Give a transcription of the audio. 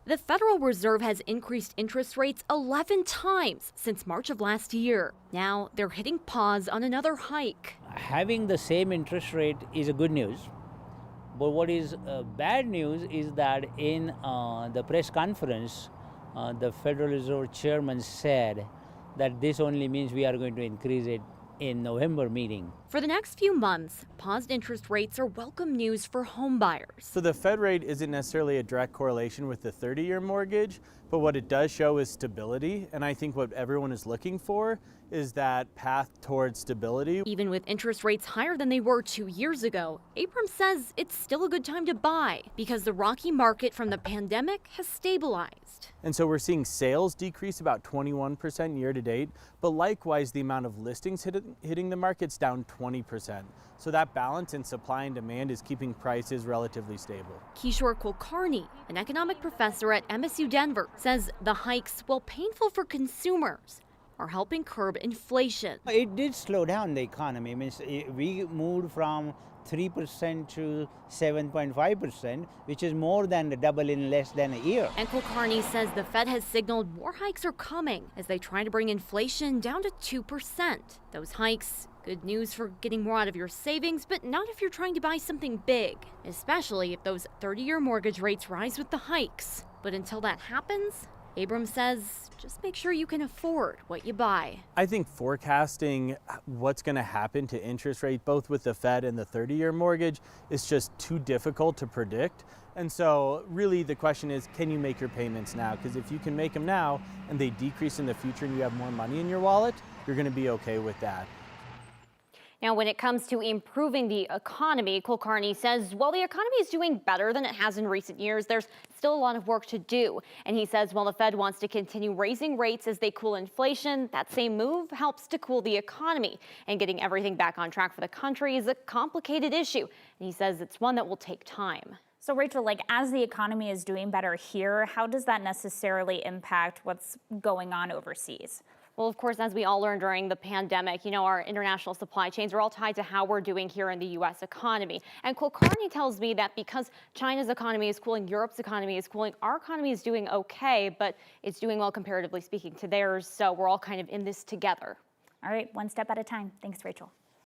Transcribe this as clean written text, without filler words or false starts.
The Federal Reserve has increased interest rates 11 times since March of last year. Now they're hitting pause on another hike. Having the same interest rate is a good news. But what is bad news is that in the press conference, the Federal Reserve chairman said that this only means we are going to increase it in November meeting. For the next few months, paused interest rates are welcome news for homebuyers. So the Fed rate isn't necessarily a direct correlation with the 30-year mortgage, but what it does show is stability. And I think what everyone is looking for is that path towards stability. Even with interest rates higher than they were 2 years ago, Abram says it's still a good time to buy because the rocky market from the pandemic has stabilized. And so we're seeing sales decrease about 21% year to date, but likewise the amount of listings hitting the market's down 20%. So that balance in supply and demand is keeping prices relatively stable. Kishore Kulkarni, an economic professor at MSU Denver, says the hikes, while painful for consumers, are helping curb inflation. It did slow down the economy. We moved from 3% to 7.5%, which is more than the double in less than a year. And Kulkarni says the Fed has signaled more hikes are coming as they try to bring inflation down to 2%. Those hikes, good news for getting more out of your savings, but not if you're trying to buy something big, especially if those 30-year mortgage rates rise with the hikes. But until that happens, Abram says just make sure you can afford what you buy. I think forecasting what's going to happen to interest rate, both with the Fed and the 30-year mortgage, is just too difficult to predict. And so really the question is, can you make your payments now? Because if you can make them now and they decrease in the future and you have more money in your wallet, you're going to be okay with that. Now, when it comes to improving the economy, Kulkarni says while the economy is doing better than it has in recent years, there's still a lot of work to do. And he says while the Fed wants to continue raising rates as they cool inflation, that same move helps to cool the economy. And getting everything back on track for the country is a complicated issue. And he says it's one that will take time. So Rachel, as the economy is doing better here, how does that necessarily impact what's going on overseas? Well, of course, as we all learned during the pandemic, our international supply chains are all tied to how we're doing here in the U.S. economy. And Kulkarni tells me that because China's economy is cooling, Europe's economy is cooling, our economy is doing okay, but it's doing well comparatively speaking to theirs. So we're all kind of in this together. All right, one step at a time. Thanks, Rachel.